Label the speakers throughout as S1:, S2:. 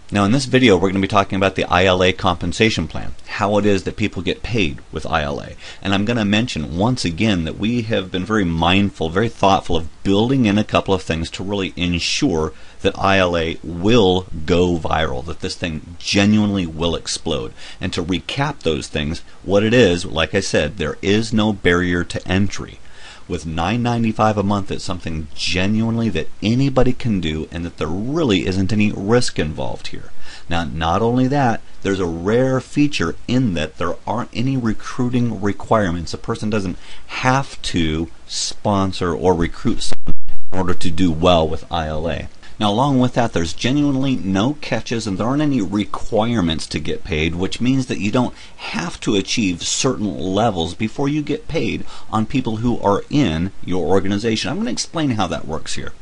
S1: Now in this video we're going to be talking about the ILA compensation plan, how it is that people get paid with ILA. And I'm going to mention once again that we have been very mindful, very thoughtful of building in a couple of things to really ensure that ILA will go viral, that this thing genuinely will explode. And to recap those things, what it is, like I said, there is no barrier to entry. With $9.95 a month, it's something genuinely that anybody can do and that there really isn't any risk involved here. Now, not only that, there's a rare feature in that there aren't any recruiting requirements. A person doesn't have to sponsor or recruit someone in order to do well with ILA. Now, along with that, there's genuinely no catches and there aren't any requirements to get paid, which means that you don't have to achieve certain levels before you get paid on people who are in your organization. I'm going to explain how that works here.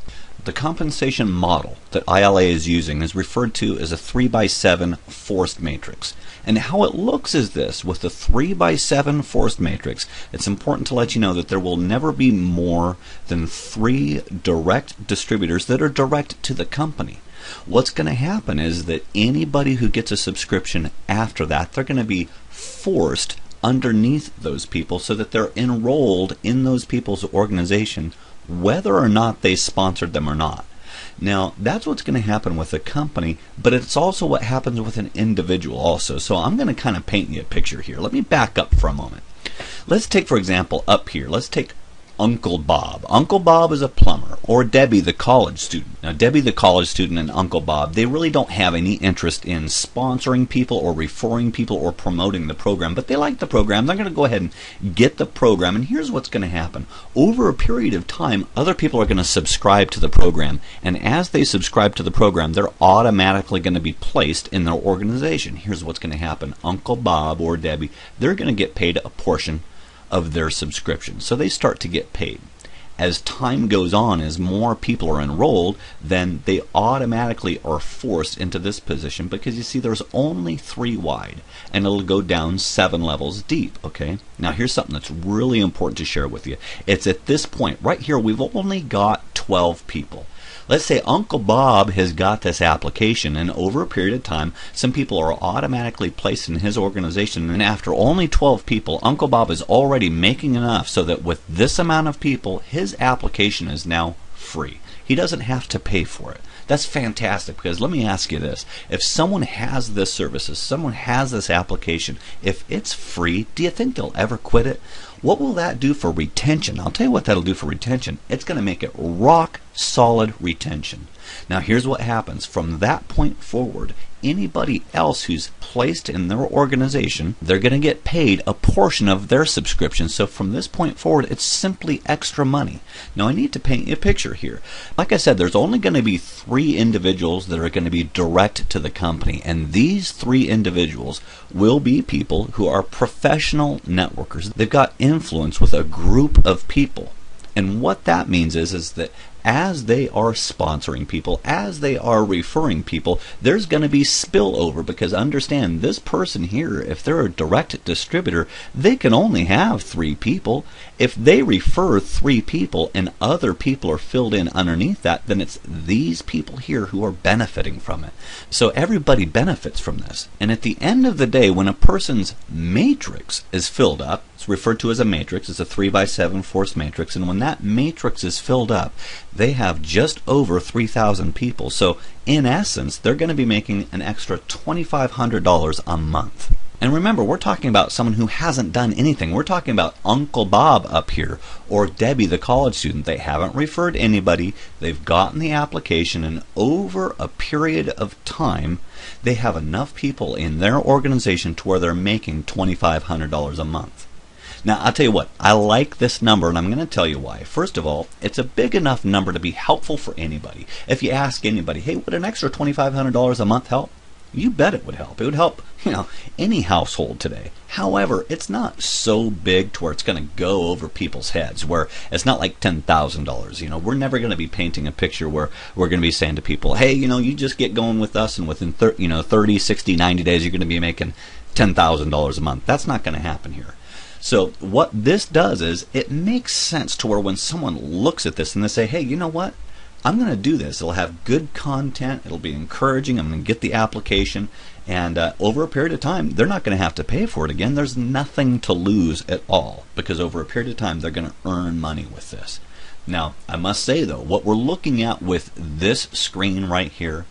S1: The compensation model that ILA is using is referred to as a 3x7 forced matrix. And how it looks is this: with the 3x7 forced matrix, it's important to let you know that there will never be more than 3 direct distributors that are direct to the company. What's going to happen is that anybody who gets a subscription after that, they're going to be forced underneath those people so that they're enrolled in those people's organization, whether or not they sponsored them or not. Now, that's what's going to happen with a company, but it's also what happens with an individual also. So I'm going to kind of paint you a picture here. Let me back up for a moment. Let's take, for example, up here, let's take Uncle Bob. Uncle Bob is a plumber, or Debbie the college student. Now, Debbie the college student and Uncle Bob, they really don't have any interest in sponsoring people or referring people or promoting the program, but they like the program. They're going to go ahead and get the program, and here's what's going to happen. Over a period of time, other people are going to subscribe to the program, and as they subscribe to the program, they're automatically going to be placed in their organization. Here's what's going to happen. Uncle Bob or Debbie, they're going to get paid a portion of their subscription. So they start to get paid. As time goes on, as more people are enrolled, then they automatically are forced into this position because you see there's only 3 wide and it'll go down 7 levels deep. Okay, now here's something that's really important to share with you. It's at this point right here we've only got 12 people. Let's say Uncle Bob has got this application, and over a period of time, some people are automatically placed in his organization, and after only 12 people, Uncle Bob is already making enough so that with this amount of people, his application is now free. He doesn't have to pay for it. That's fantastic, because let me ask you this. If someone has this service, if someone has this application, if it's free, do you think they'll ever quit it? What will that do for retention? I'll tell you what that'll do for retention. It's going to make it rock solid retention. Now here's what happens. From that point forward, anybody else who's placed in their organization, they're going to get paid a portion of their subscription. So from this point forward, it's simply extra money. Now I need to paint you a picture here. Like I said, there's only going to be 3 individuals that are going to be direct to the company, and these 3 individuals will be people who are professional networkers. They've got influence with a group of people. And what that means is that as they are sponsoring people, as they are referring people, there's going to be spillover, because understand, this person here, if they're a direct distributor, they can only have 3 people. If they refer 3 people and other people are filled in underneath that, then it's these people here who are benefiting from it. So everybody benefits from this. And at the end of the day, when a person's matrix is filled up, it's referred to as a matrix, it's a 3x7 forced matrix, and when that matrix is filled up, they have just over 3,000 people. So in essence, they're going to be making an extra $2,500 a month. And remember, we're talking about someone who hasn't done anything. We're talking about Uncle Bob up here, or Debbie the college student. They haven't referred anybody. They've gotten the application, and over a period of time, they have enough people in their organization to where they're making $2,500 a month. Now, I'll tell you what, I like this number, and I'm going to tell you why. First of all, it's a big enough number to be helpful for anybody. If you ask anybody, hey, would an extra $2,500 a month help? You bet it would help. It would help, any household today. However, it's not so big to where it's going to go over people's heads, where it's not like $10,000. We're never going to be painting a picture where we're going to be saying to people, hey, you just get going with us, and within 30, 60, 90 days, you're going to be making $10,000 a month. That's not going to happen here. So what this does is it makes sense to where when someone looks at this and they say, hey, you know what? I'm going to do this. It'll have good content. It'll be encouraging. I'm going to get the application. And over a period of time, they're not going to have to pay for it again. There's nothing to lose at all, because over a period of time, they're going to earn money with this. Now, I must say, though, what we're looking at with this screen right here,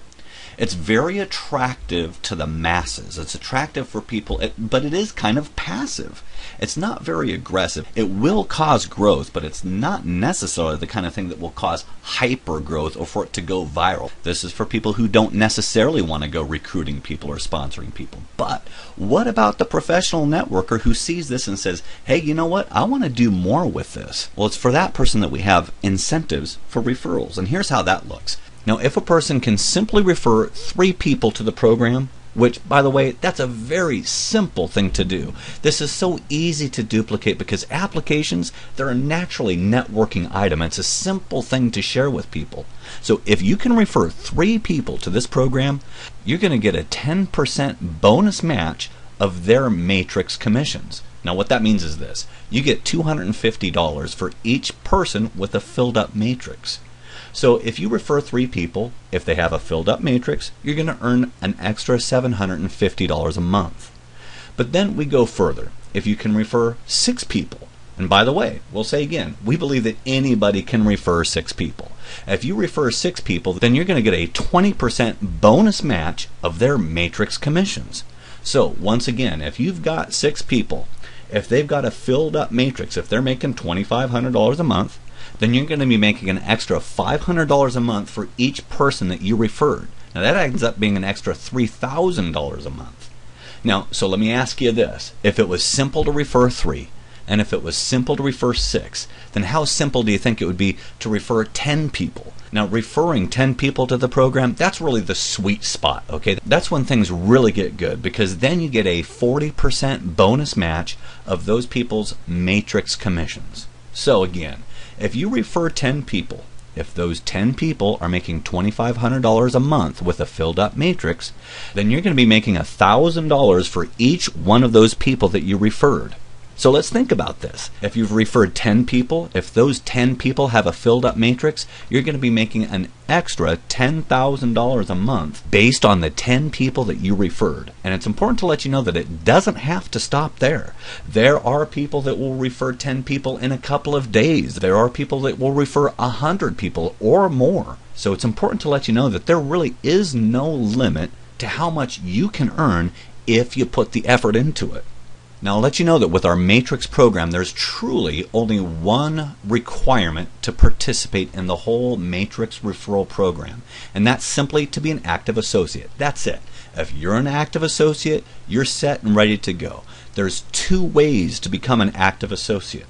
S1: it's very attractive to the masses. It's attractive for people, but it is kind of passive. It's not very aggressive. It will cause growth, but it's not necessarily the kind of thing that will cause hyper growth or for it to go viral. This is for people who don't necessarily want to go recruiting people or sponsoring people. But what about the professional networker who sees this and says, hey, you know what? I want to do more with this. Well, it's for that person that we have incentives for referrals. And here's how that looks. Now, if a person can simply refer 3 people to the program, which, by the way, that's a very simple thing to do. This is so easy to duplicate because applications, they're a naturally networking item. It's a simple thing to share with people. So if you can refer 3 people to this program, you're going to get a 10% bonus match of their matrix commissions. Now, what that means is this. You get $250 for each person with a filled up matrix. So if you refer 3 people, if they have a filled up matrix, you're going to earn an extra $750 a month. But then we go further. If you can refer 6 people, and by the way, we'll say again, we believe that anybody can refer 6 people. If you refer 6 people, then you're going to get a 20% bonus match of their matrix commissions. So once again, if you've got 6 people, if they've got a filled up matrix, if they're making $2,500 a month, then you're going to be making an extra $500 a month for each person that you referred. Now that ends up being an extra $3,000 a month. Now, so let me ask you this. If it was simple to refer 3, and if it was simple to refer 6, then how simple do you think it would be to refer 10 people? Now, referring 10 people to the program, that's really the sweet spot, okay? That's when things really get good, because then you get a 40% bonus match of those people's matrix commissions. So again, if you refer 10 people, if those 10 people are making $2,500 a month with a filled up matrix, then you're going to be making $1,000 for each one of those people that you referred. So let's think about this. If you've referred 10 people, if those 10 people have a filled up matrix, you're going to be making an extra $10,000 a month based on the 10 people that you referred. And it's important to let you know that it doesn't have to stop there. There are people that will refer 10 people in a couple of days. There are people that will refer 100 people or more. So it's important to let you know that there really is no limit to how much you can earn if you put the effort into it. Now, I'll let you know that with our Matrix program, there's truly only one requirement to participate in the whole Matrix referral program, and that's simply to be an active associate. That's it. If you're an active associate, you're set and ready to go. There's 2 ways to become an active associate.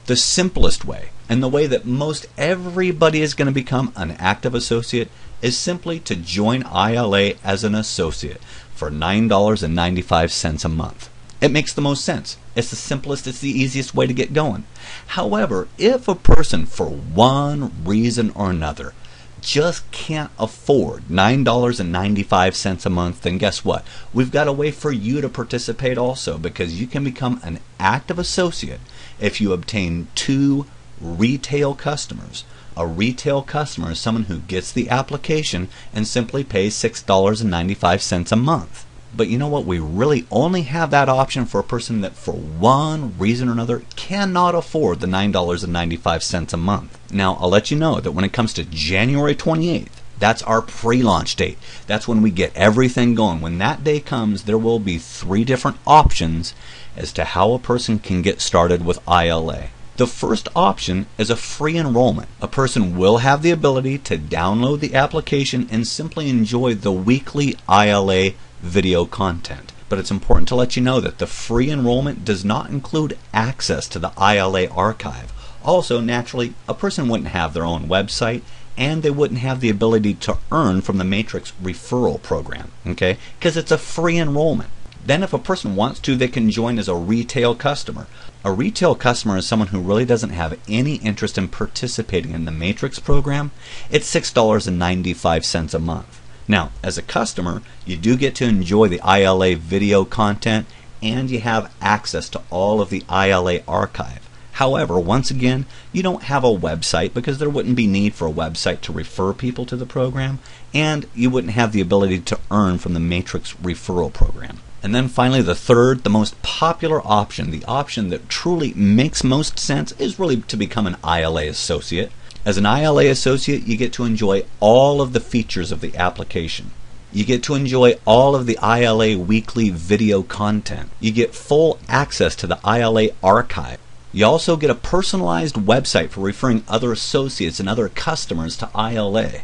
S1: The simplest way, and the way that most everybody is going to become an active associate, is simply to join ILA as an associate for $9.95 a month. It makes the most sense. It's the simplest, it's the easiest way to get going. However, if a person, for one reason or another, just can't afford $9.95 a month, then guess what? We've got a way for you to participate also, because you can become an active associate if you obtain 2 retail customers. A retail customer is someone who gets the application and simply pays $6.95 a month. But you know what? We really only have that option for a person that for one reason or another cannot afford the $9.95 a month. Now, I'll let you know that when it comes to January 28th, that's our pre-launch date. That's when we get everything going. When that day comes, there will be 3 different options as to how a person can get started with ILA. The first option is a free enrollment. A person will have the ability to download the application and simply enjoy the weekly ILA video content. But it's important to let you know that the free enrollment does not include access to the ILA archive. Also, naturally, a person wouldn't have their own website, and they wouldn't have the ability to earn from the Matrix referral program, okay? Because it's a free enrollment. Then if a person wants to, they can join as a retail customer. A retail customer is someone who really doesn't have any interest in participating in the Matrix program. It's $6.95 a month. Now, as a customer, you do get to enjoy the ILA video content, and you have access to all of the ILA archive. However, once again, you don't have a website because there wouldn't be need for a website to refer people to the program, and you wouldn't have the ability to earn from the Matrix referral program. And then finally, the third, the most popular option, the option that truly makes most sense, is really to become an ILA associate. As an ILA associate, you get to enjoy all of the features of the application. You get to enjoy all of the ILA weekly video content. You get full access to the ILA archive. You also get a personalized website for referring other associates and other customers to ILA.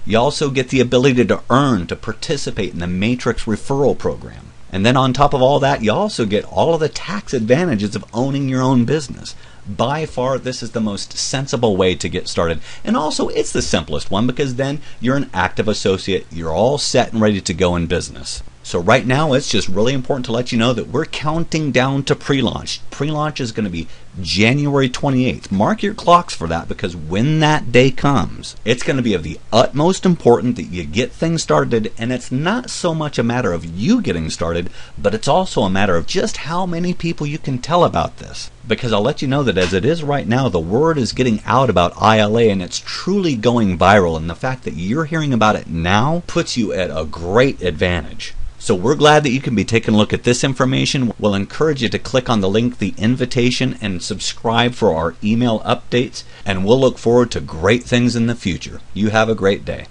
S1: You also get the ability to earn to participate in the Matrix referral program. And then on top of all that, you also get all of the tax advantages of owning your own business. By far, this is the most sensible way to get started. And also, it's the simplest one because then you're an active associate. You're all set and ready to go in business. So right now, it's just really important to let you know that we're counting down to pre-launch. Pre-launch is going to be January 28th. Mark your clocks for that because when that day comes, it's going to be of the utmost importance that you get things started. And it's not so much a matter of you getting started, but it's also a matter of just how many people you can tell about this. Because I'll let you know that as it is right now, the word is getting out about ILA and it's truly going viral. And the fact that you're hearing about it now puts you at a great advantage. So we're glad that you can be taking a look at this information. We'll encourage you to click on the link, the invitation, and subscribe for our email updates. And we'll look forward to great things in the future. You have a great day.